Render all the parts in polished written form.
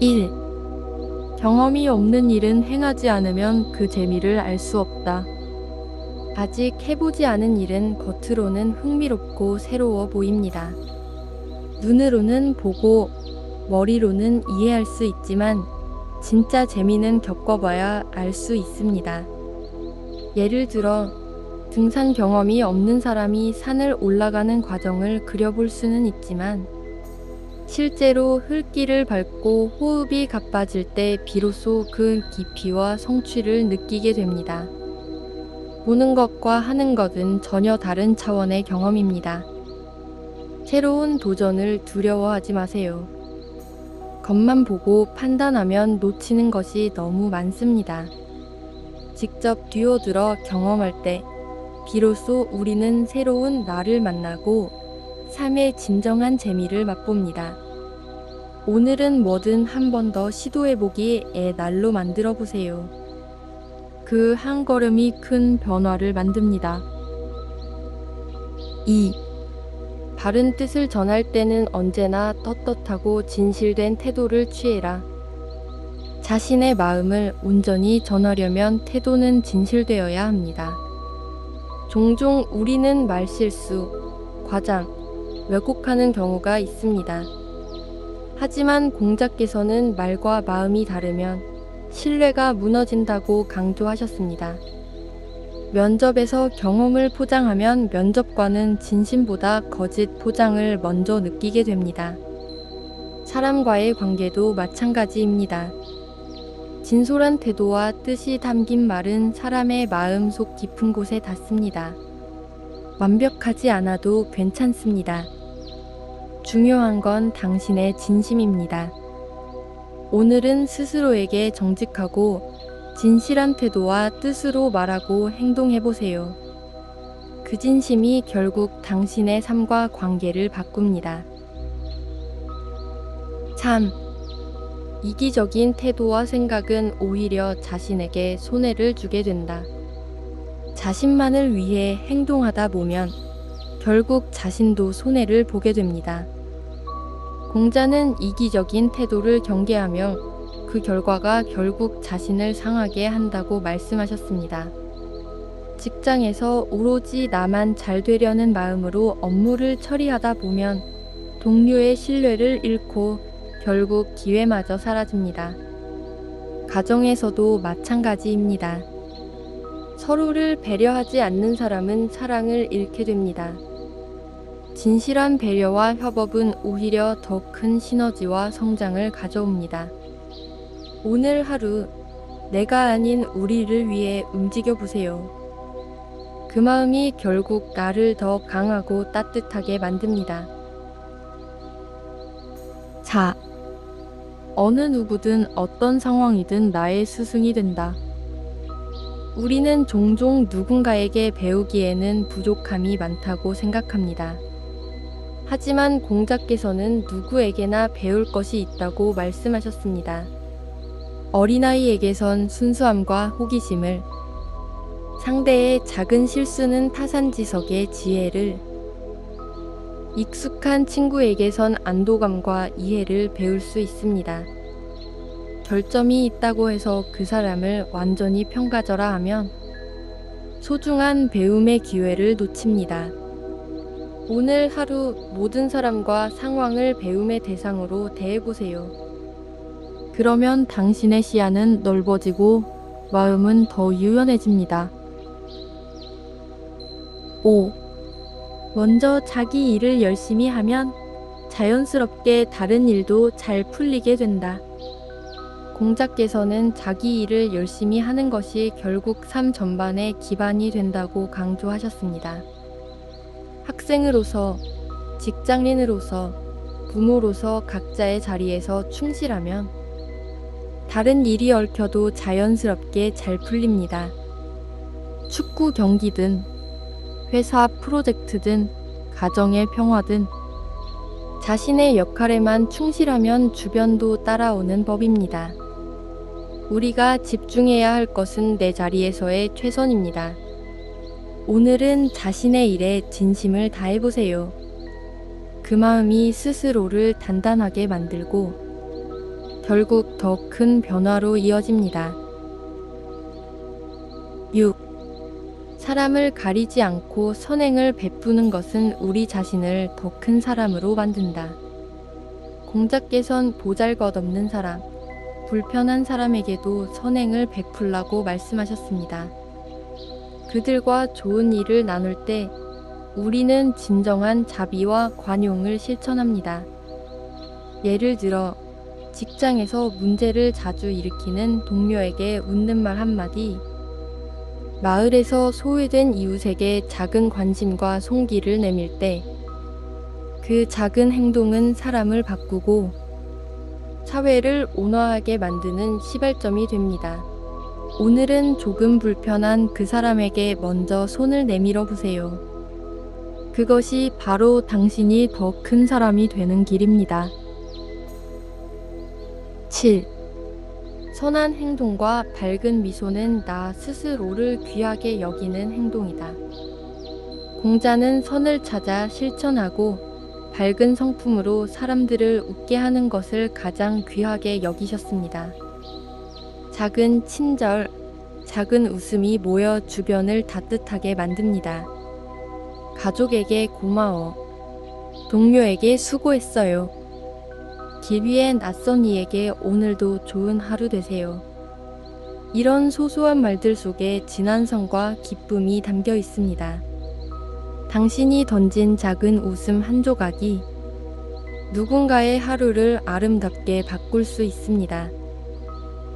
1. 경험이 없는 일은 행하지 않으면 그 재미를 알 수 없다. 아직 해보지 않은 일은 겉으로는 흥미롭고 새로워 보입니다. 눈으로는 보고 머리로는 이해할 수 있지만 진짜 재미는 겪어봐야 알 수 있습니다. 예를 들어 등산 경험이 없는 사람이 산을 올라가는 과정을 그려볼 수는 있지만 실제로 흙길을 밟고 호흡이 가빠질 때 비로소 그 깊이와 성취를 느끼게 됩니다. 보는 것과 하는 것은 전혀 다른 차원의 경험입니다. 새로운 도전을 두려워하지 마세요. 겉만 보고 판단하면 놓치는 것이 너무 많습니다. 직접 뛰어들어 경험할 때 비로소 우리는 새로운 나를 만나고 삶의 진정한 재미를 맛봅니다. 오늘은 뭐든 한 번 더 시도해보기의 날로 만들어 보세요. 그 한 걸음이 큰 변화를 만듭니다. 2. 바른 뜻을 전할 때는 언제나 떳떳하고 진실된 태도를 취해라. 자신의 마음을 온전히 전하려면 태도는 진실되어야 합니다. 종종 우리는 말실수, 과장, 왜곡하는 경우가 있습니다. 하지만 공자께서는 말과 마음이 다르면 신뢰가 무너진다고 강조하셨습니다. 면접에서 경험을 포장하면 면접관은 진심보다 거짓 포장을 먼저 느끼게 됩니다. 사람과의 관계도 마찬가지입니다. 진솔한 태도와 뜻이 담긴 말은 사람의 마음 속 깊은 곳에 닿습니다. 완벽하지 않아도 괜찮습니다. 중요한 건 당신의 진심입니다. 오늘은 스스로에게 정직하고 진실한 태도와 뜻으로 말하고 행동해보세요. 그 진심이 결국 당신의 삶과 관계를 바꿉니다. 3. 이기적인 태도와 생각은 오히려 자신에게 손해를 주게 된다. 자신만을 위해 행동하다 보면 결국 자신도 손해를 보게 됩니다. 공자는 이기적인 태도를 경계하며 그 결과가 결국 자신을 상하게 한다고 말씀하셨습니다. 직장에서 오로지 나만 잘 되려는 마음으로 업무를 처리하다 보면 동료의 신뢰를 잃고 결국 기회마저 사라집니다. 가정에서도 마찬가지입니다. 서로를 배려하지 않는 사람은 사랑을 잃게 됩니다. 진실한 배려와 협업은 오히려 더 큰 시너지와 성장을 가져옵니다. 오늘 하루 내가 아닌 우리를 위해 움직여 보세요. 그 마음이 결국 나를 더 강하고 따뜻하게 만듭니다. 4. 어느 누구든 어떤 상황이든 나의 스승이 된다. 우리는 종종 누군가에게 배우기에는 부족함이 많다고 생각합니다. 하지만 공자께서는 누구에게나 배울 것이 있다고 말씀하셨습니다. 어린아이에게선 순수함과 호기심을, 상대의 작은 실수는 타산지석의 지혜를, 익숙한 친구에게선 안도감과 이해를 배울 수 있습니다. 결점이 있다고 해서 그 사람을 완전히 평가절하 하면 소중한 배움의 기회를 놓칩니다. 오늘 하루 모든 사람과 상황을 배움의 대상으로 대해보세요. 그러면 당신의 시야는 넓어지고 마음은 더 유연해집니다. 5. 먼저 자기 일을 열심히 하면 자연스럽게 다른 일도 잘 풀리게 된다. 공자께서는 자기 일을 열심히 하는 것이 결국 삶 전반의 기반이 된다고 강조하셨습니다. 학생으로서, 직장인으로서, 부모로서 각자의 자리에서 충실하면 다른 일이 얽혀도 자연스럽게 잘 풀립니다. 축구 경기든, 회사 프로젝트든, 가정의 평화든, 자신의 역할에만 충실하면 주변도 따라오는 법입니다. 우리가 집중해야 할 것은 내 자리에서의 최선입니다. 오늘은 자신의 일에 진심을 다해보세요. 그 마음이 스스로를 단단하게 만들고 결국 더 큰 변화로 이어집니다. 6. 사람을 가리지 않고 선행을 베푸는 것은 우리 자신을 더 큰 사람으로 만든다. 공자께선 보잘것없는 사람, 불편한 사람에게도 선행을 베풀라고 말씀하셨습니다. 그들과 좋은 일을 나눌 때 우리는 진정한 자비와 관용을 실천합니다. 예를 들어 직장에서 문제를 자주 일으키는 동료에게 웃는 말 한마디, 마을에서 소외된 이웃에게 작은 관심과 손길을 내밀 때 그 작은 행동은 사람을 바꾸고 사회를 온화하게 만드는 시발점이 됩니다. 오늘은 조금 불편한 그 사람에게 먼저 손을 내밀어 보세요. 그것이 바로 당신이 더 큰 사람이 되는 길입니다. 7. 선한 행동과 밝은 미소는 나 스스로를 귀하게 여기는 행동이다. 공자는 선을 찾아 실천하고 밝은 성품으로 사람들을 웃게 하는 것을 가장 귀하게 여기셨습니다. 작은 친절, 작은 웃음이 모여 주변을 따뜻하게 만듭니다. 가족에게 고마워. 동료에게 수고했어요. 길 위에 낯선 이에게 오늘도 좋은 하루 되세요. 이런 소소한 말들 속에 진안성과 기쁨이 담겨 있습니다. 당신이 던진 작은 웃음 한 조각이 누군가의 하루를 아름답게 바꿀 수 있습니다.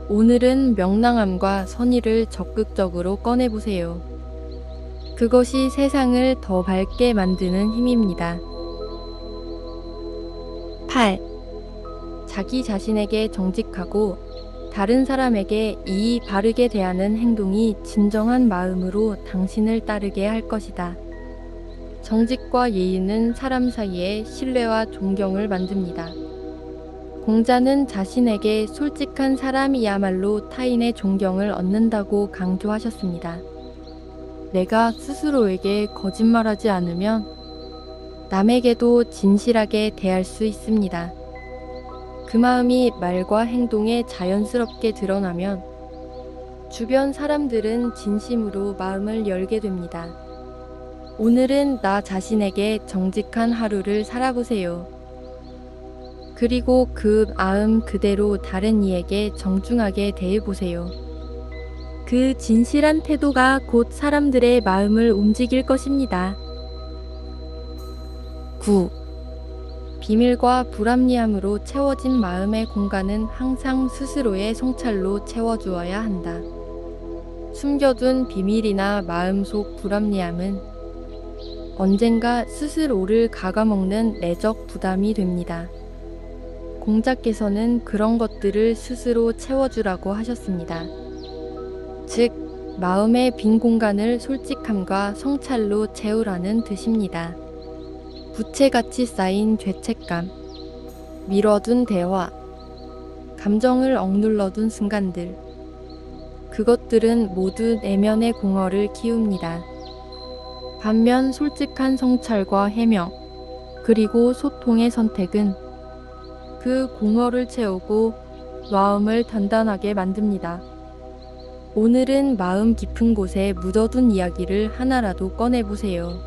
오늘은 명랑함과 선의를 적극적으로 꺼내보세요. 그것이 세상을 더 밝게 만드는 힘입니다. 8. 자기 자신에게 정직하고 다른 사람에게 이의 바르게 대하는 행동이 진정한 마음으로 당신을 따르게 할 것이다. 정직과 예의는 사람 사이에 신뢰와 존경을 만듭니다. 공자는 자신에게 솔직한 사람이야말로 타인의 존경을 얻는다고 강조하셨습니다. 내가 스스로에게 거짓말하지 않으면 남에게도 진실하게 대할 수 있습니다. 그 마음이 말과 행동에 자연스럽게 드러나면 주변 사람들은 진심으로 마음을 열게 됩니다. 오늘은 나 자신에게 정직한 하루를 살아보세요. 그리고 그 마음 그대로 다른 이에게 정중하게 대해보세요. 그 진실한 태도가 곧 사람들의 마음을 움직일 것입니다. 9. 비밀과 불합리함으로 채워진 마음의 공간은 항상 스스로의 성찰로 채워주어야 한다. 숨겨둔 비밀이나 마음속 불합리함은 언젠가 스스로를 갉아먹는 내적 부담이 됩니다. 공자께서는 그런 것들을 스스로 채워주라고 하셨습니다. 즉, 마음의 빈 공간을 솔직함과 성찰로 채우라는 뜻입니다. 부채같이 쌓인 죄책감, 미뤄둔 대화, 감정을 억눌러둔 순간들, 그것들은 모두 내면의 공허를 키웁니다. 반면 솔직한 성찰과 해명, 그리고 소통의 선택은 그 공허를 채우고 마음을 단단하게 만듭니다. 오늘은 마음 깊은 곳에 묻어둔 이야기를 하나라도 꺼내보세요.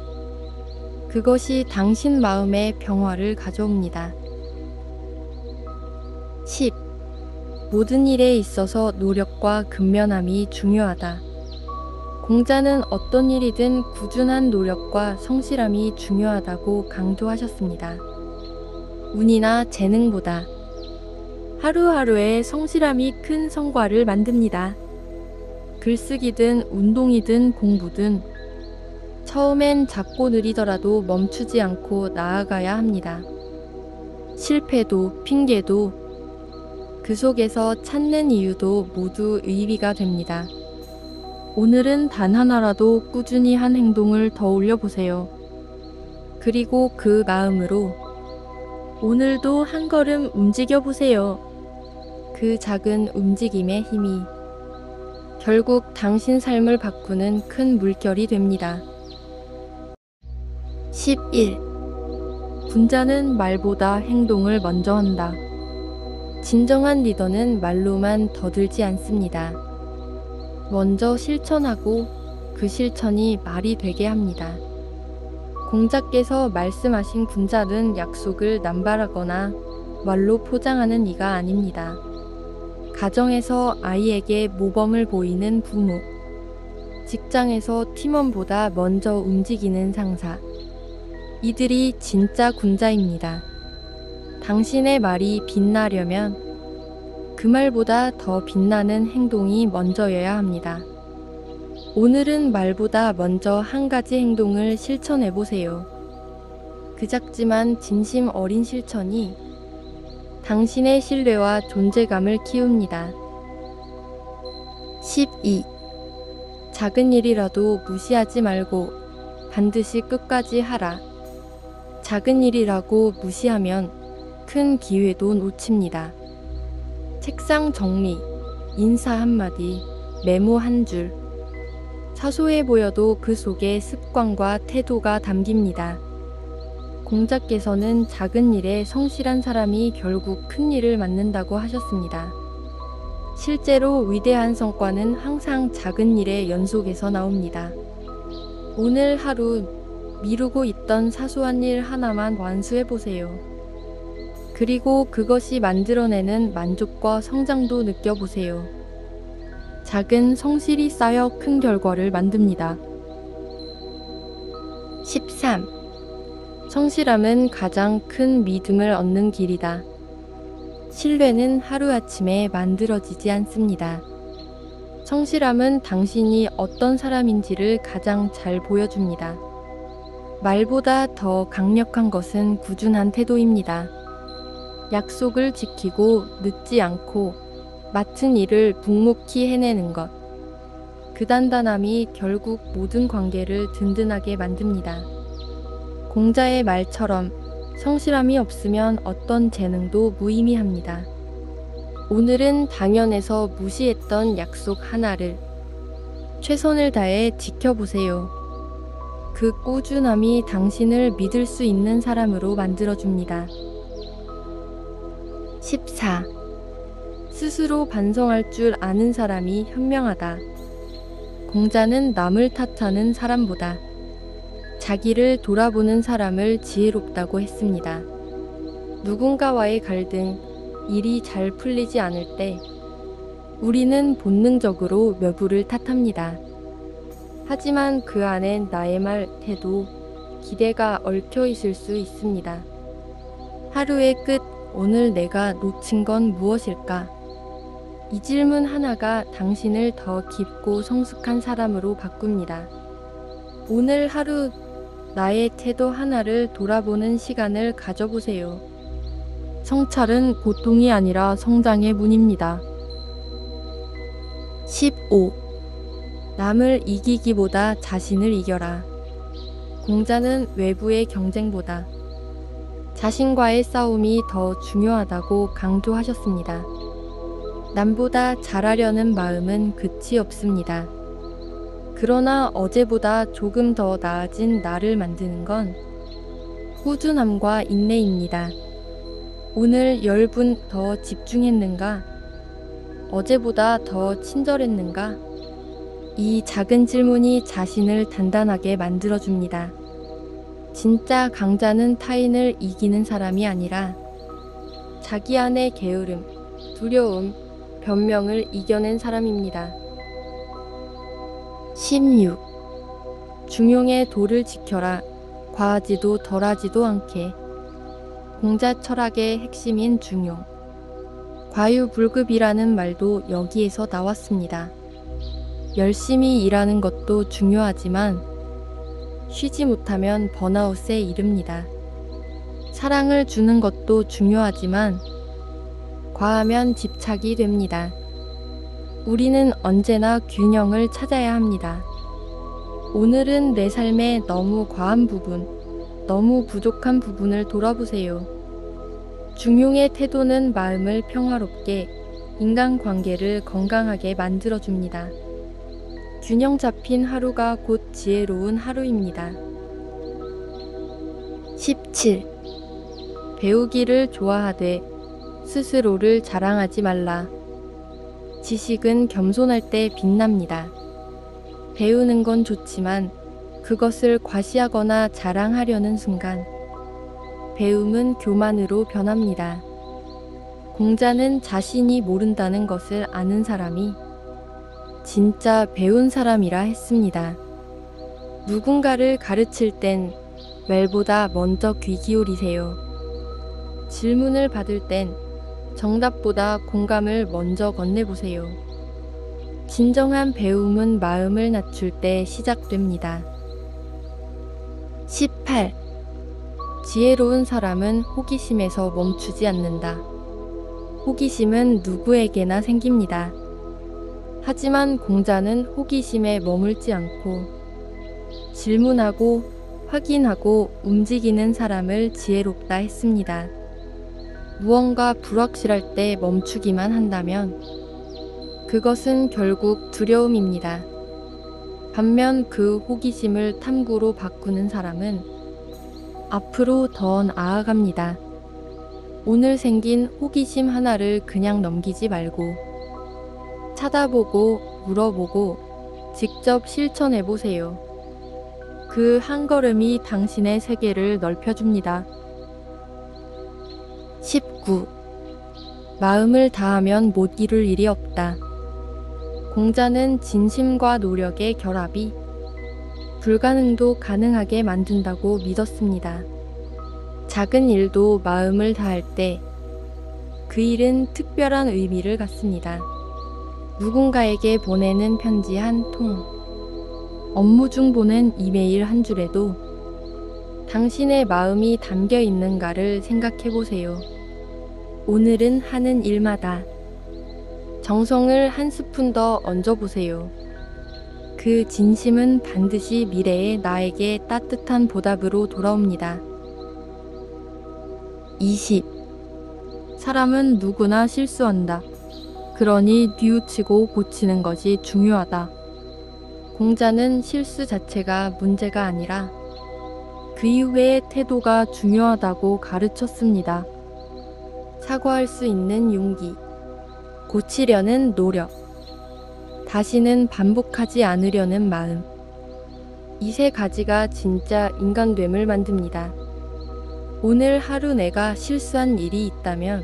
그것이 당신 마음에 평화를 가져옵니다. 10. 모든 일에 있어서 노력과 근면함이 중요하다. 공자는 어떤 일이든 꾸준한 노력과 성실함이 중요하다고 강조하셨습니다. 운이나 재능보다 하루하루의 성실함이 큰 성과를 만듭니다. 글쓰기든 운동이든 공부든 처음엔 작고 느리더라도 멈추지 않고 나아가야 합니다. 실패도 핑계도 그 속에서 찾는 이유도 모두 의미가 됩니다. 오늘은 단 하나라도 꾸준히 한 행동을 더 올려보세요. 그리고 그 마음으로 오늘도 한 걸음 움직여보세요. 그 작은 움직임의 힘이 결국 당신 삶을 바꾸는 큰 물결이 됩니다. 11. 군자는 말보다 행동을 먼저 한다. 진정한 리더는 말로만 더들지 않습니다. 먼저 실천하고 그 실천이 말이 되게 합니다. 공자께서 말씀하신 군자는 약속을 남발하거나 말로 포장하는 이가 아닙니다. 가정에서 아이에게 모범을 보이는 부모, 직장에서 팀원보다 먼저 움직이는 상사, 이들이 진짜 군자입니다. 당신의 말이 빛나려면 그 말보다 더 빛나는 행동이 먼저여야 합니다. 오늘은 말보다 먼저 한 가지 행동을 실천해 보세요. 그 작지만 진심 어린 실천이 당신의 신뢰와 존재감을 키웁니다. 12. 작은 일이라도 무시하지 말고 반드시 끝까지 하라. 작은 일이라고 무시하면 큰 기회도 놓칩니다. 책상 정리, 인사 한마디, 메모 한 줄. 사소해 보여도 그 속에 습관과 태도가 담깁니다. 공자께서는 작은 일에 성실한 사람이 결국 큰 일을 맡는다고 하셨습니다. 실제로 위대한 성과는 항상 작은 일의 연속에서 나옵니다. 오늘 하루 미루고 있던 사소한 일 하나만 완수해 보세요. 그리고 그것이 만들어내는 만족과 성장도 느껴보세요. 작은 성실이 쌓여 큰 결과를 만듭니다. 13. 성실함은 가장 큰 믿음을 얻는 길이다. 신뢰는 하루아침에 만들어지지 않습니다. 성실함은 당신이 어떤 사람인지를 가장 잘 보여줍니다. 말보다 더 강력한 것은 꾸준한 태도입니다. 약속을 지키고 늦지 않고 맡은 일을 묵묵히 해내는 것. 그 단단함이 결국 모든 관계를 든든하게 만듭니다. 공자의 말처럼 성실함이 없으면 어떤 재능도 무의미합니다. 오늘은 당연해서 무시했던 약속 하나를 최선을 다해 지켜보세요. 그 꾸준함이 당신을 믿을 수 있는 사람으로 만들어줍니다. 14. 스스로 반성할 줄 아는 사람이 현명하다. 공자는 남을 탓하는 사람보다 자기를 돌아보는 사람을 지혜롭다고 했습니다. 누군가와의 갈등, 일이 잘 풀리지 않을 때 우리는 본능적으로 묘부를 탓합니다. 하지만 그 안엔 나의 말, 태도, 기대가 얽혀 있을 수 있습니다. 하루의 끝, 오늘 내가 놓친 건 무엇일까? 이 질문 하나가 당신을 더 깊고 성숙한 사람으로 바꿉니다. 오늘 하루 나의 태도 하나를 돌아보는 시간을 가져보세요. 성찰은 고통이 아니라 성장의 문입니다. 15. 남을 이기기보다 자신을 이겨라. 공자는 외부의 경쟁보다 자신과의 싸움이 더 중요하다고 강조하셨습니다. 남보다 잘하려는 마음은 끝이 없습니다. 그러나 어제보다 조금 더 나아진 나를 만드는 건 꾸준함과 인내입니다. 오늘 10분 더 집중했는가? 어제보다 더 친절했는가? 이 작은 질문이 자신을 단단하게 만들어줍니다. 진짜 강자는 타인을 이기는 사람이 아니라 자기 안의 게으름, 두려움, 변명을 이겨낸 사람입니다. 16. 중용의 도를 지켜라. 과하지도 덜하지도 않게. 공자 철학의 핵심인 중용. 과유불급이라는 말도 여기에서 나왔습니다. 열심히 일하는 것도 중요하지만 쉬지 못하면 번아웃에 이릅니다. 사랑을 주는 것도 중요하지만 과하면 집착이 됩니다. 우리는 언제나 균형을 찾아야 합니다. 오늘은 내 삶에 너무 과한 부분, 너무 부족한 부분을 돌아보세요. 중용의 태도는 마음을 평화롭게, 인간관계를 건강하게 만들어줍니다. 균형 잡힌 하루가 곧 지혜로운 하루입니다. 17. 배우기를 좋아하되 스스로를 자랑하지 말라. 지식은 겸손할 때 빛납니다. 배우는 건 좋지만 그것을 과시하거나 자랑하려는 순간 배움은 교만으로 변합니다. 공자는 자신이 모른다는 것을 아는 사람이 진짜 배운 사람이라 했습니다. 누군가를 가르칠 땐 말보다 먼저 귀 기울이세요. 질문을 받을 땐 정답보다 공감을 먼저 건네보세요. 진정한 배움은 마음을 낮출 때 시작됩니다. 18. 지혜로운 사람은 호기심에서 멈추지 않는다. 호기심은 누구에게나 생깁니다. 하지만 공자는 호기심에 머물지 않고 질문하고 확인하고 움직이는 사람을 지혜롭다 했습니다. 무언가 불확실할 때 멈추기만 한다면 그것은 결국 두려움입니다. 반면 그 호기심을 탐구로 바꾸는 사람은 앞으로 더 나아갑니다. 오늘 생긴 호기심 하나를 그냥 넘기지 말고 찾아보고 물어보고 직접 실천해보세요. 그 한 걸음이 당신의 세계를 넓혀줍니다. 19. 마음을 다하면 못 이룰 일이 없다. 공자는 진심과 노력의 결합이 불가능도 가능하게 만든다고 믿었습니다. 작은 일도 마음을 다할 때 그 일은 특별한 의미를 갖습니다. 누군가에게 보내는 편지 한 통, 업무 중 보낸 이메일 한 줄에도 당신의 마음이 담겨 있는가를 생각해 보세요. 오늘은 하는 일마다 정성을 한 스푼 더 얹어 보세요. 그 진심은 반드시 미래의 나에게 따뜻한 보답으로 돌아옵니다. 20. 사람은 누구나 실수한다. 그러니 뉘우치고 고치는 것이 중요하다. 공자는 실수 자체가 문제가 아니라 그 이후의 태도가 중요하다고 가르쳤습니다. 사과할 수 있는 용기, 고치려는 노력, 다시는 반복하지 않으려는 마음. 이 세 가지가 진짜 인간됨을 만듭니다. 오늘 하루 내가 실수한 일이 있다면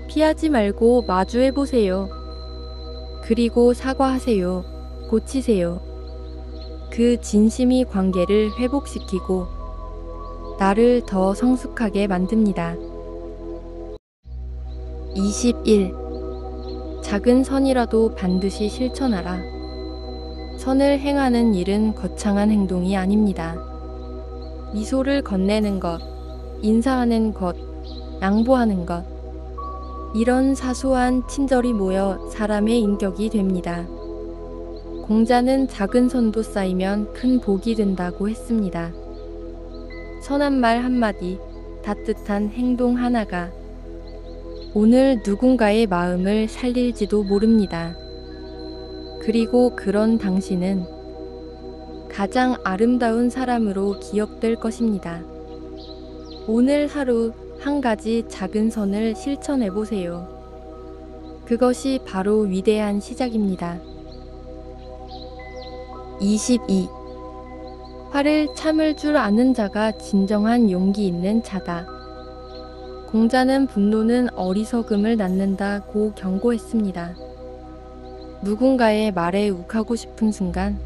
피하지 말고 마주해보세요. 그리고 사과하세요. 고치세요. 그 진심이 관계를 회복시키고 나를 더 성숙하게 만듭니다. 21. 작은 선이라도 반드시 실천하라. 선을 행하는 일은 거창한 행동이 아닙니다. 미소를 건네는 것, 인사하는 것, 양보하는 것. 이런 사소한 친절이 모여 사람의 인격이 됩니다. 공자는 작은 선도 쌓이면 큰 복이 된다고 했습니다. 선한 말 한마디, 따뜻한 행동 하나가 오늘 누군가의 마음을 살릴지도 모릅니다. 그리고 그런 당신은 가장 아름다운 사람으로 기억될 것입니다. 오늘 하루 한 가지 작은 선을 실천해 보세요. 그것이 바로 위대한 시작입니다. 22. 화를 참을 줄 아는 자가 진정한 용기 있는 자다. 공자는 분노는 어리석음을 낳는다고 경고했습니다. 누군가의 말에 욱하고 싶은 순간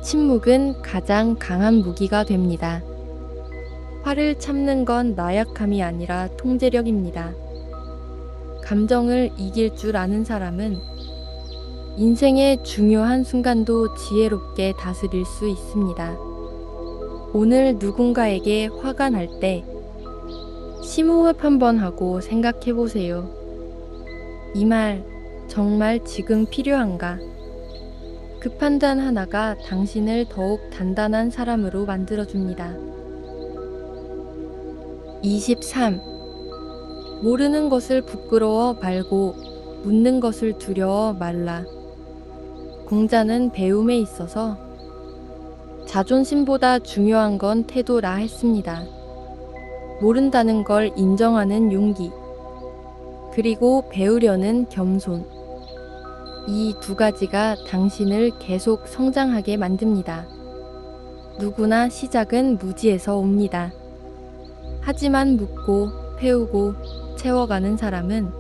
침묵은 가장 강한 무기가 됩니다. 화를 참는 건 나약함이 아니라 통제력입니다. 감정을 이길 줄 아는 사람은 인생의 중요한 순간도 지혜롭게 다스릴 수 있습니다. 오늘 누군가에게 화가 날 때 심호흡 한번 하고 생각해 보세요. 이 말 정말 지금 필요한가? 그 판단 하나가 당신을 더욱 단단한 사람으로 만들어줍니다. 23. 모르는 것을 부끄러워 말고 묻는 것을 두려워 말라. 공자는 배움에 있어서 자존심보다 중요한 건 태도라 했습니다. 모른다는 걸 인정하는 용기, 그리고 배우려는 겸손. 이 두 가지가 당신을 계속 성장하게 만듭니다. 누구나 시작은 무지에서 옵니다. 하지만 묻고 배우고 채워가는 사람은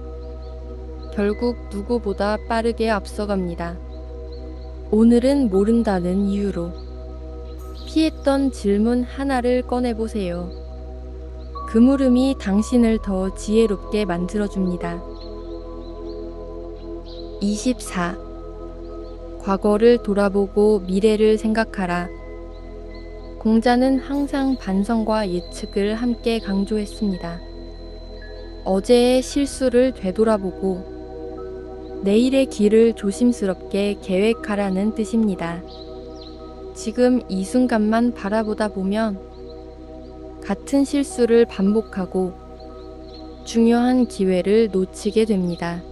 결국 누구보다 빠르게 앞서갑니다. 오늘은 모른다는 이유로 피했던 질문 하나를 꺼내보세요. 그 물음이 당신을 더 지혜롭게 만들어줍니다. 24. 과거를 돌아보고 미래를 생각하라. 공자는 항상 반성과 예측을 함께 강조했습니다. 어제의 실수를 되돌아보고 내일의 길을 조심스럽게 계획하라는 뜻입니다. 지금 이 순간만 바라보다 보면 같은 실수를 반복하고 중요한 기회를 놓치게 됩니다.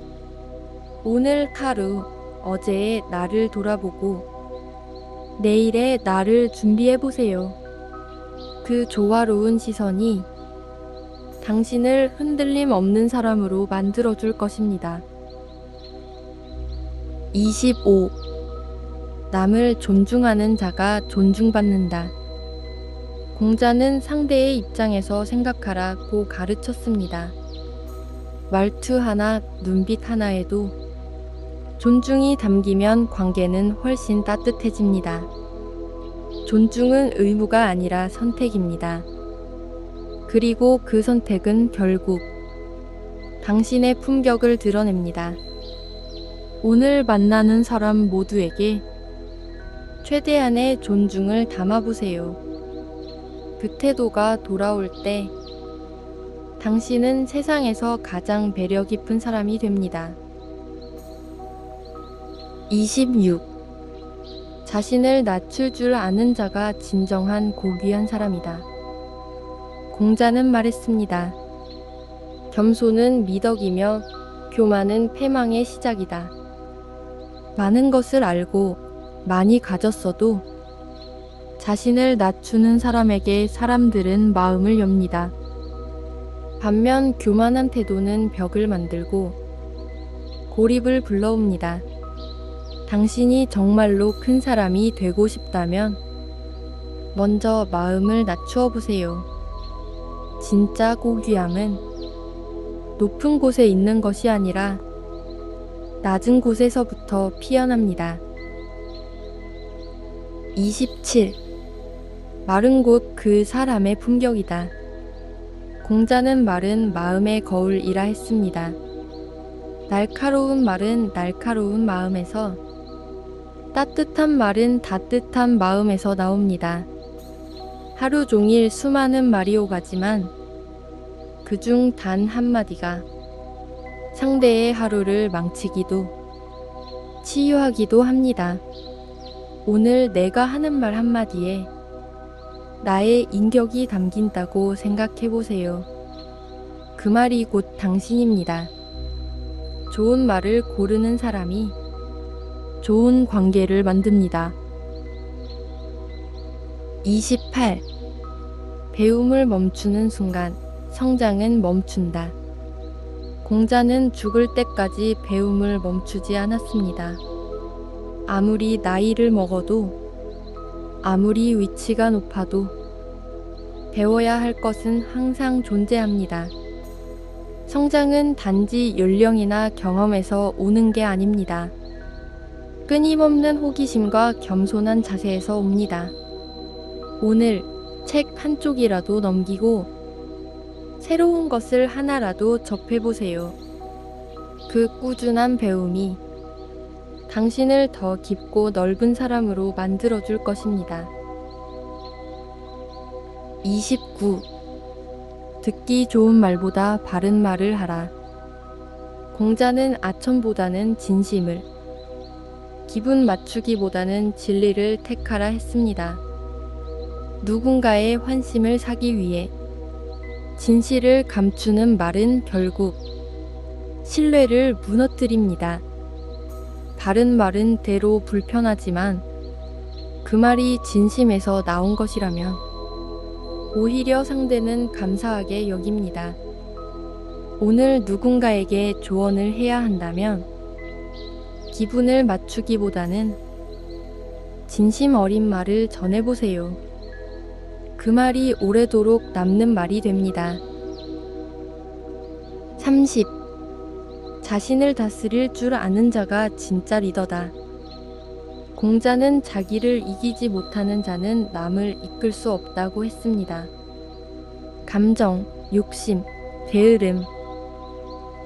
오늘 하루, 어제의 나를 돌아보고 내일의 나를 준비해보세요. 그 조화로운 시선이 당신을 흔들림 없는 사람으로 만들어줄 것입니다. 25. 남을 존중하는 자가 존중받는다. 공자는 상대의 입장에서 생각하라고 가르쳤습니다. 말투 하나, 눈빛 하나에도 존중이 담기면 관계는 훨씬 따뜻해집니다. 존중은 의무가 아니라 선택입니다. 그리고 그 선택은 결국 당신의 품격을 드러냅니다. 오늘 만나는 사람 모두에게 최대한의 존중을 담아보세요. 그 태도가 돌아올 때 당신은 세상에서 가장 배려 깊은 사람이 됩니다. 26. 자신을 낮출 줄 아는 자가 진정한 고귀한 사람이다. 공자는 말했습니다. 겸손은 미덕이며 교만은 패망의 시작이다. 많은 것을 알고 많이 가졌어도 자신을 낮추는 사람에게 사람들은 마음을 엽니다. 반면 교만한 태도는 벽을 만들고 고립을 불러옵니다. 당신이 정말로 큰 사람이 되고 싶다면 먼저 마음을 낮추어 보세요. 진짜 고귀함은 높은 곳에 있는 것이 아니라 낮은 곳에서부터 피어납니다. 27. 마른 곳 그 사람의 품격이다. 공자는 말은 마음의 거울이라 했습니다. 날카로운 말은 날카로운 마음에서, 따뜻한 말은 따뜻한 마음에서 나옵니다. 하루 종일 수많은 말이 오가지만 그중 단 한마디가 상대의 하루를 망치기도 치유하기도 합니다. 오늘 내가 하는 말 한마디에 나의 인격이 담긴다고 생각해보세요. 그 말이 곧 당신입니다. 좋은 말을 고르는 사람이 좋은 관계를 만듭니다. 28. 배움을 멈추는 순간 성장은 멈춘다. 공자는 죽을 때까지 배움을 멈추지 않았습니다. 아무리 나이를 먹어도, 아무리 위치가 높아도 배워야 할 것은 항상 존재합니다. 성장은 단지 연령이나 경험에서 오는 게 아닙니다. 끊임없는 호기심과 겸손한 자세에서 옵니다. 오늘 책 한 쪽이라도 넘기고 새로운 것을 하나라도 접해보세요. 그 꾸준한 배움이 당신을 더 깊고 넓은 사람으로 만들어줄 것입니다. 29. 듣기 좋은 말보다 바른 말을 하라. 공자는 아첨보다는 진심을, 기분 맞추기보다는 진리를 택하라 했습니다. 누군가의 환심을 사기 위해 진실을 감추는 말은 결국 신뢰를 무너뜨립니다. 바른 말은 때로 불편하지만 그 말이 진심에서 나온 것이라면 오히려 상대는 감사하게 여깁니다. 오늘 누군가에게 조언을 해야 한다면 기분을 맞추기보다는 진심 어린 말을 전해보세요. 그 말이 오래도록 남는 말이 됩니다. 30. 자신을 다스릴 줄 아는 자가 진짜 리더다. 공자는 자기를 이기지 못하는 자는 남을 이끌 수 없다고 했습니다. 감정, 욕심, 게으름.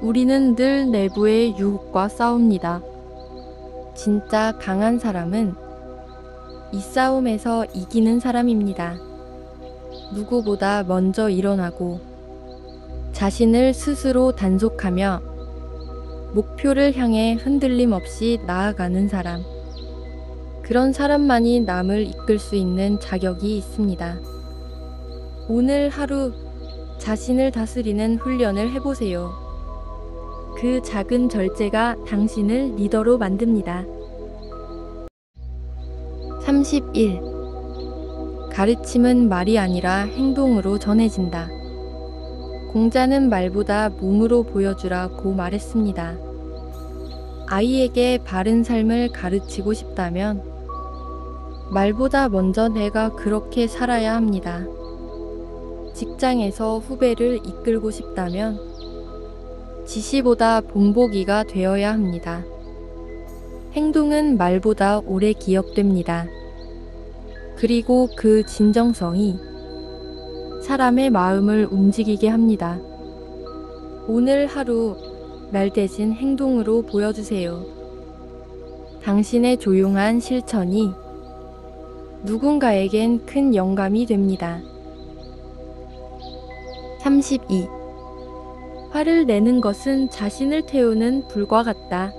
우리는 늘 내부의 유혹과 싸웁니다. 진짜 강한 사람은 이 싸움에서 이기는 사람입니다. 누구보다 먼저 일어나고 자신을 스스로 단속하며 목표를 향해 흔들림 없이 나아가는 사람. 그런 사람만이 남을 이끌 수 있는 자격이 있습니다. 오늘 하루 자신을 다스리는 훈련을 해보세요. 그 작은 절제가 당신을 리더로 만듭니다. 31. 가르침은 말이 아니라 행동으로 전해진다. 공자는 말보다 몸으로 보여주라고 말했습니다. 아이에게 바른 삶을 가르치고 싶다면 말보다 먼저 내가 그렇게 살아야 합니다. 직장에서 후배를 이끌고 싶다면 지시보다 본보기가 되어야 합니다. 행동은 말보다 오래 기억됩니다. 그리고 그 진정성이 사람의 마음을 움직이게 합니다. 오늘 하루 말 대신 행동으로 보여주세요. 당신의 조용한 실천이 누군가에겐 큰 영감이 됩니다. 32. 화를 내는 것은 자신을 태우는 불과 같다.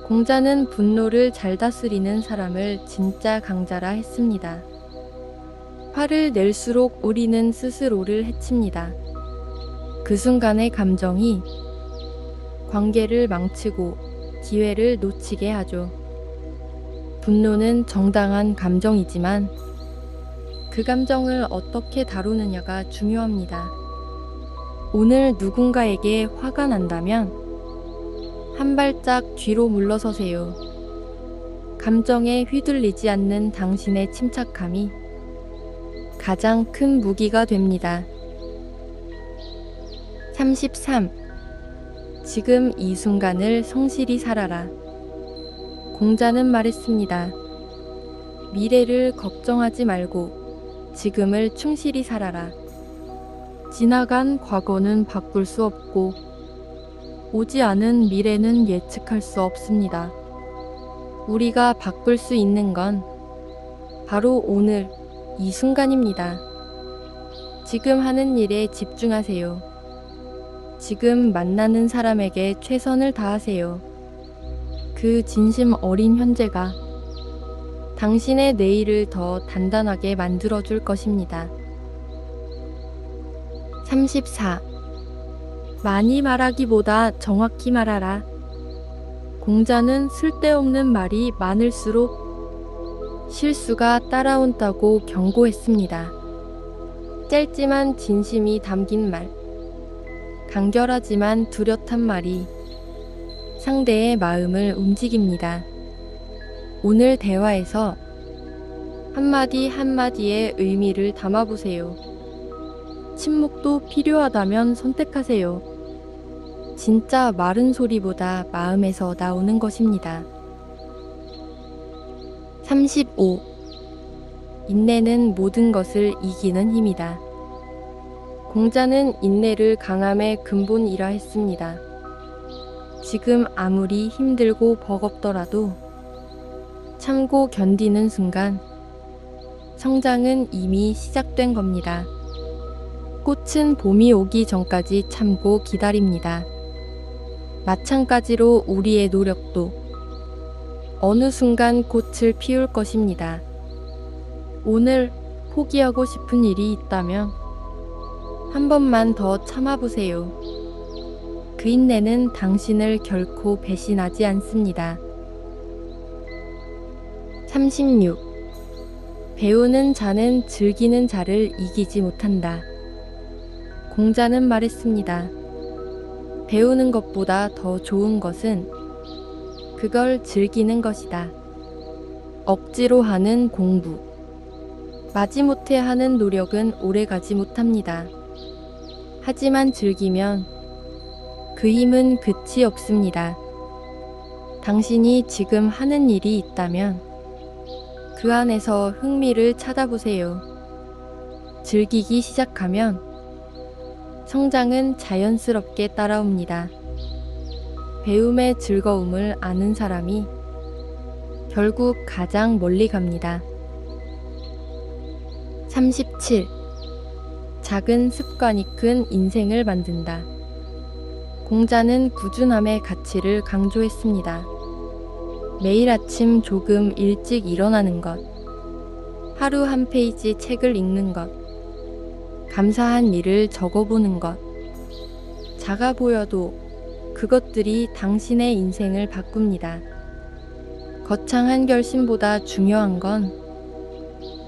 공자는 분노를 잘 다스리는 사람을 진짜 강자라 했습니다. 화를 낼수록 우리는 스스로를 해칩니다. 그 순간의 감정이 관계를 망치고 기회를 놓치게 하죠. 분노는 정당한 감정이지만 그 감정을 어떻게 다루느냐가 중요합니다. 오늘 누군가에게 화가 난다면 한 발짝 뒤로 물러서세요. 감정에 휘둘리지 않는 당신의 침착함이 가장 큰 무기가 됩니다. 33. 지금 이 순간을 성실히 살아라. 공자는 말했습니다. 미래를 걱정하지 말고 지금을 충실히 살아라. 지나간 과거는 바꿀 수 없고 오지 않은 미래는 예측할 수 없습니다. 우리가 바꿀 수 있는 건 바로 오늘 이 순간입니다. 지금 하는 일에 집중하세요. 지금 만나는 사람에게 최선을 다하세요. 그 진심 어린 현재가 당신의 내일을 더 단단하게 만들어줄 것입니다. 34. 많이 말하기보다 정확히 말하라. 공자는 쓸데없는 말이 많을수록 실수가 따라온다고 경고했습니다. 짧지만 진심이 담긴 말, 간결하지만 뚜렷한 말이 상대의 마음을 움직입니다. 오늘 대화에서 한마디 한마디의 의미를 담아보세요. 침묵도 필요하다면 선택하세요. 진짜 마른 소리보다 마음에서 나오는 것입니다. 35. 인내는 모든 것을 이기는 힘이다. 공자는 인내를 강함의 근본이라 했습니다. 지금 아무리 힘들고 버겁더라도 참고 견디는 순간 성장은 이미 시작된 겁니다. 꽃은 봄이 오기 전까지 참고 기다립니다. 마찬가지로 우리의 노력도 어느 순간 꽃을 피울 것입니다. 오늘 포기하고 싶은 일이 있다면 한 번만 더 참아보세요. 그 인내는 당신을 결코 배신하지 않습니다. 36. 배우는 자는 즐기는 자를 이기지 못한다. 공자는 말했습니다. 배우는 것보다 더 좋은 것은 그걸 즐기는 것이다. 억지로 하는 공부. 마지못해 하는 노력은 오래가지 못합니다. 하지만 즐기면 그 힘은 끝이 없습니다. 당신이 지금 하는 일이 있다면 그 안에서 흥미를 찾아보세요. 즐기기 시작하면 성장은 자연스럽게 따라옵니다. 배움의 즐거움을 아는 사람이 결국 가장 멀리 갑니다. 37. 작은 습관이 큰 인생을 만든다. 공자는 꾸준함의 가치를 강조했습니다. 매일 아침 조금 일찍 일어나는 것, 하루 한 페이지 책을 읽는 것, 감사한 일을 적어보는 것, 작아 보여도 그것들이 당신의 인생을 바꿉니다. 거창한 결심보다 중요한 건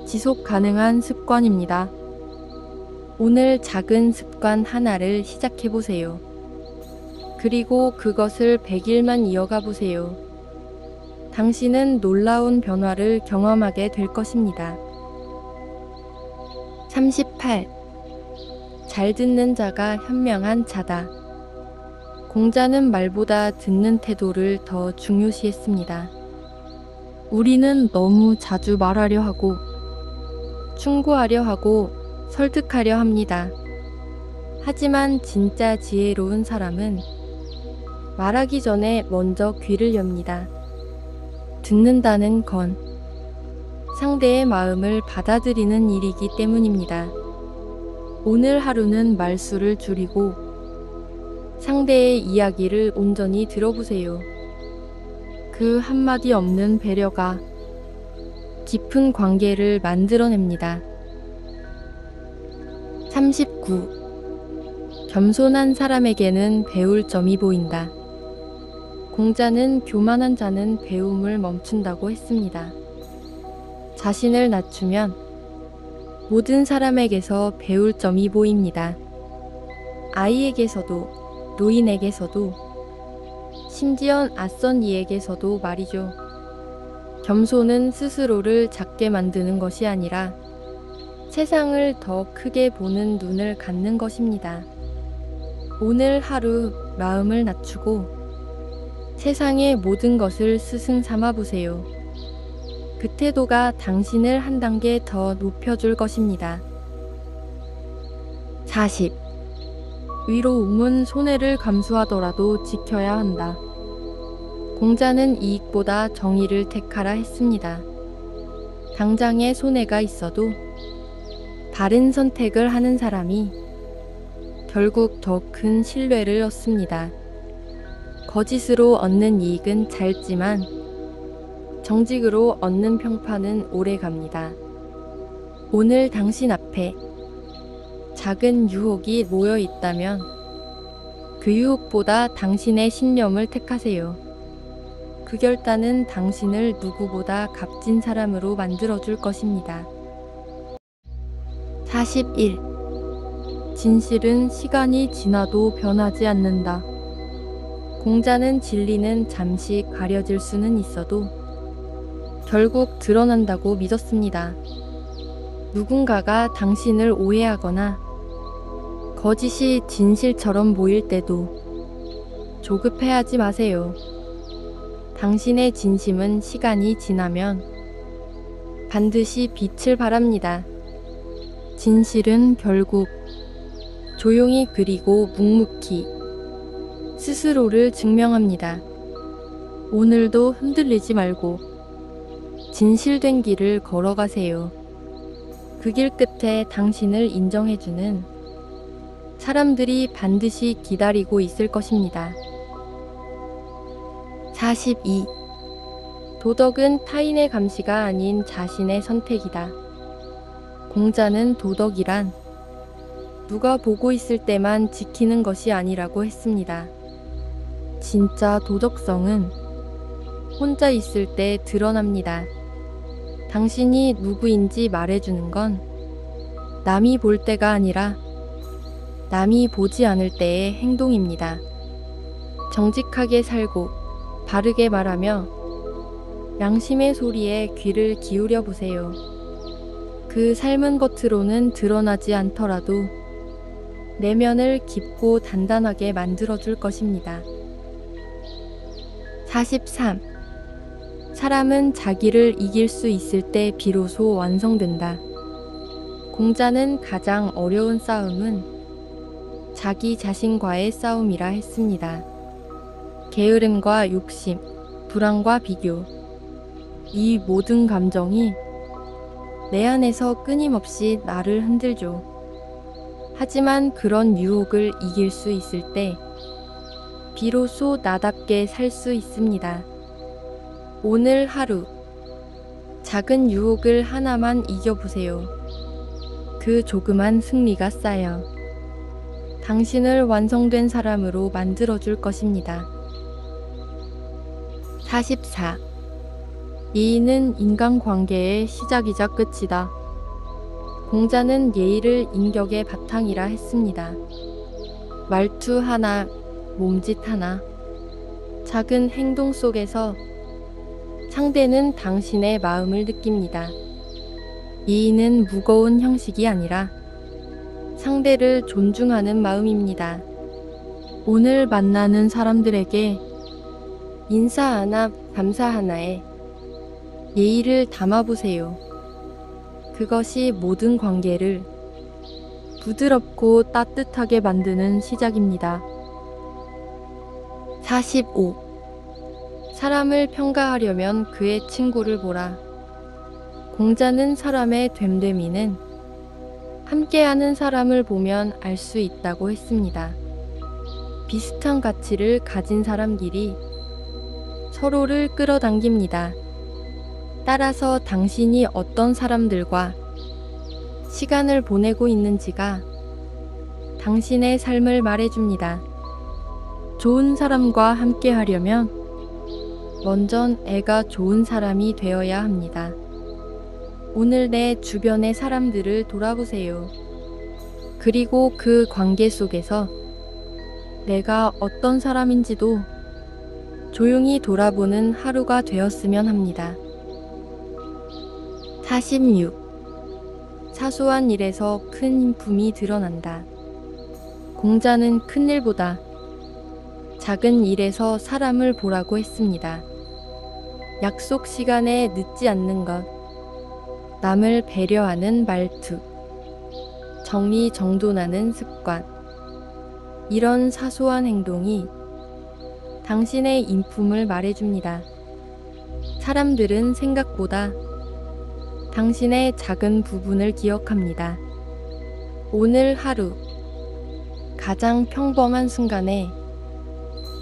지속 가능한 습관입니다. 오늘 작은 습관 하나를 시작해보세요. 그리고 그것을 100일만 이어가 보세요. 당신은 놀라운 변화를 경험하게 될 것입니다. 38. 잘 듣는 자가 현명한 자다. 공자는 말보다 듣는 태도를 더 중요시했습니다. 우리는 너무 자주 말하려 하고, 충고하려 하고, 설득하려 합니다. 하지만 진짜 지혜로운 사람은 말하기 전에 먼저 귀를 엽니다. 듣는다는 건 상대의 마음을 받아들이는 일이기 때문입니다. 오늘 하루는 말수를 줄이고 상대의 이야기를 온전히 들어보세요. 그 한마디 없는 배려가 깊은 관계를 만들어냅니다. 39. 겸손한 사람에게는 배울 점이 보인다. 공자는 교만한 자는 배움을 멈춘다고 했습니다. 자신을 낮추면 모든 사람에게서 배울 점이 보입니다. 아이에게서도, 노인에게서도, 심지어 낯선 이에게서도 말이죠. 겸손은 스스로를 작게 만드는 것이 아니라 세상을 더 크게 보는 눈을 갖는 것입니다. 오늘 하루 마음을 낮추고 세상의 모든 것을 스승 삼아 보세요. 그 태도가 당신을 한 단계 더 높여줄 것입니다. 40. 위로움은 손해를 감수하더라도 지켜야 한다. 공자는 이익보다 정의를 택하라 했습니다. 당장의 손해가 있어도 바른 선택을 하는 사람이 결국 더 큰 신뢰를 얻습니다. 거짓으로 얻는 이익은 짧지만 정직으로 얻는 평판은 오래 갑니다. 오늘 당신 앞에 작은 유혹이 모여 있다면 그 유혹보다 당신의 신념을 택하세요. 그 결단은 당신을 누구보다 값진 사람으로 만들어줄 것입니다. 41. 진실은 시간이 지나도 변하지 않는다. 공자는 진리는 잠시 가려질 수는 있어도 결국 드러난다고 믿었습니다. 누군가가 당신을 오해하거나 거짓이 진실처럼 보일 때도 조급해하지 마세요. 당신의 진심은 시간이 지나면 반드시 빛을 발합니다. 진실은 결국 조용히 그리고 묵묵히 스스로를 증명합니다. 오늘도 흔들리지 말고 진실된 길을 걸어가세요. 그 길 끝에 당신을 인정해주는 사람들이 반드시 기다리고 있을 것입니다. 42. 도덕은 타인의 감시가 아닌 자신의 선택이다. 공자는 도덕이란 누가 보고 있을 때만 지키는 것이 아니라고 했습니다. 진짜 도덕성은 혼자 있을 때 드러납니다. 당신이 누구인지 말해주는 건 남이 볼 때가 아니라 남이 보지 않을 때의 행동입니다. 정직하게 살고 바르게 말하며 양심의 소리에 귀를 기울여 보세요. 그 삶은 겉으로는 드러나지 않더라도 내면을 깊고 단단하게 만들어줄 것입니다. 43. 사람은 자기를 이길 수 있을 때 비로소 완성된다. 공자는 가장 어려운 싸움은 자기 자신과의 싸움이라 했습니다. 게으름과 욕심, 불안과 비교, 이 모든 감정이 내 안에서 끊임없이 나를 흔들죠. 하지만 그런 유혹을 이길 수 있을 때 비로소 나답게 살 수 있습니다. 오늘 하루 작은 유혹을 하나만 이겨보세요. 그 조그만 승리가 쌓여 당신을 완성된 사람으로 만들어줄 것입니다. 44. 예의는 인간관계의 시작이자 끝이다. 공자는 예의를 인격의 바탕이라 했습니다. 말투 하나, 몸짓 하나, 작은 행동 속에서 상대는 당신의 마음을 느낍니다. 예의는 무거운 형식이 아니라 상대를 존중하는 마음입니다. 오늘 만나는 사람들에게 인사 하나, 감사 하나에 예의를 담아보세요. 그것이 모든 관계를 부드럽고 따뜻하게 만드는 시작입니다. 45. 사람을 평가하려면 그의 친구를 보라. 공자는 사람의 됨됨이는 함께하는 사람을 보면 알 수 있다고 했습니다. 비슷한 가치를 가진 사람끼리 서로를 끌어당깁니다. 따라서 당신이 어떤 사람들과 시간을 보내고 있는지가 당신의 삶을 말해줍니다. 좋은 사람과 함께 하려면 먼저 애가 좋은 사람이 되어야 합니다. 오늘 내 주변의 사람들을 돌아보세요. 그리고 그 관계 속에서 내가 어떤 사람인지도 조용히 돌아보는 하루가 되었으면 합니다. 46. 사소한 일에서 큰 품이 드러난다. 공자는 큰 일보다 작은 일에서 사람을 보라고 했습니다. 약속 시간에 늦지 않는 것, 남을 배려하는 말투, 정리정돈하는 습관, 이런 사소한 행동이 당신의 인품을 말해줍니다. 사람들은 생각보다 당신의 작은 부분을 기억합니다. 오늘 하루 가장 평범한 순간에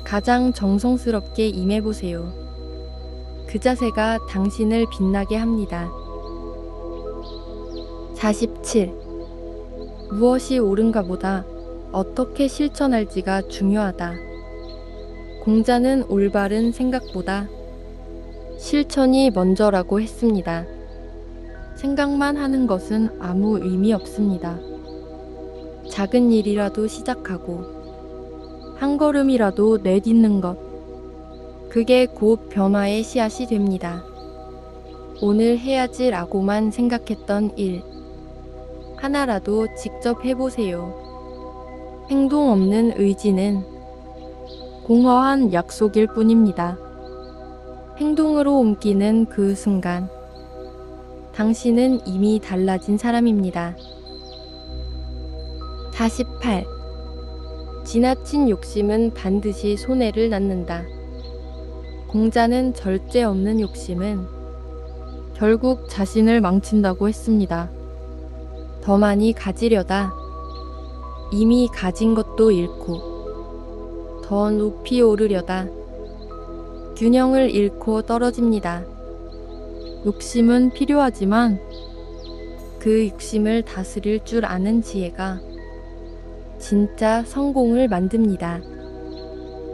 가장 정성스럽게 임해보세요. 그 자세가 당신을 빛나게 합니다. 47. 무엇이 옳은가 보다 어떻게 실천할지가 중요하다. 공자는 올바른 생각보다 실천이 먼저라고 했습니다. 생각만 하는 것은 아무 의미 없습니다. 작은 일이라도 시작하고 한 걸음이라도 내딛는 것, 그게 곧 변화의 씨앗이 됩니다. 오늘 해야지라고만 생각했던 일 하나라도 직접 해보세요. 행동 없는 의지는 공허한 약속일 뿐입니다. 행동으로 옮기는 그 순간 당신은 이미 달라진 사람입니다. 48. 지나친 욕심은 반드시 손해를 낳는다. 공자는 절제 없는 욕심은 결국 자신을 망친다고 했습니다. 더 많이 가지려다 이미 가진 것도 잃고 더 높이 오르려다 균형을 잃고 떨어집니다. 욕심은 필요하지만 그 욕심을 다스릴 줄 아는 지혜가 진짜 성공을 만듭니다.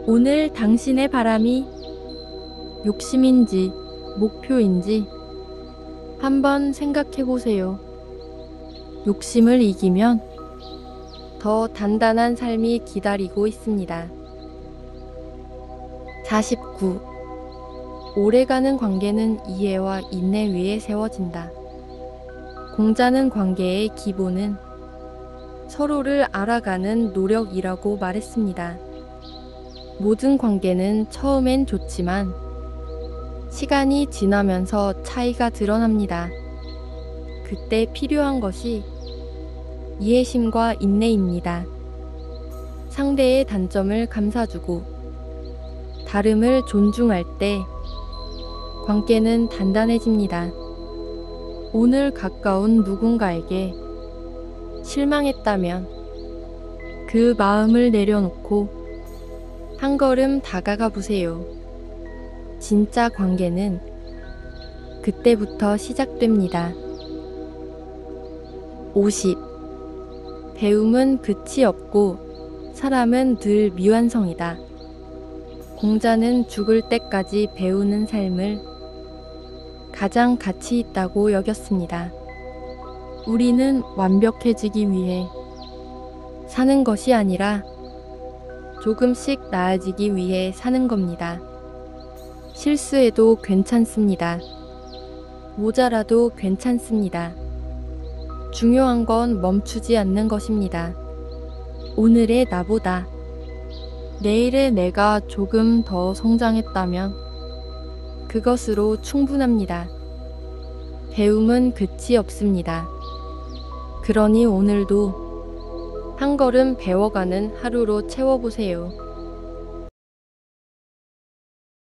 오늘 당신의 바람이 욕심인지 목표인지 한번 생각해 보세요. 욕심을 이기면 더 단단한 삶이 기다리고 있습니다. 49. 오래가는 관계는 이해와 인내 위에 세워진다. 공자는 관계의 기본은 서로를 알아가는 노력이라고 말했습니다. 모든 관계는 처음엔 좋지만 시간이 지나면서 차이가 드러납니다. 그때 필요한 것이 이해심과 인내입니다. 상대의 단점을 감싸주고 다름을 존중할 때 관계는 단단해집니다. 오늘 가까운 누군가에게 실망했다면 그 마음을 내려놓고 한 걸음 다가가 보세요. 진짜 관계는 그때부터 시작됩니다. 50. 배움은 끝이 없고 사람은 늘 미완성이다. 공자는 죽을 때까지 배우는 삶을 가장 가치 있다고 여겼습니다. 우리는 완벽해지기 위해 사는 것이 아니라 조금씩 나아지기 위해 사는 겁니다. 실수해도 괜찮습니다. 모자라도 괜찮습니다. 중요한 건 멈추지 않는 것입니다. 오늘의 나보다 내일의 내가 조금 더 성장했다면 그것으로 충분합니다. 배움은 끝이 없습니다. 그러니 오늘도 한 걸음 배워가는 하루로 채워보세요.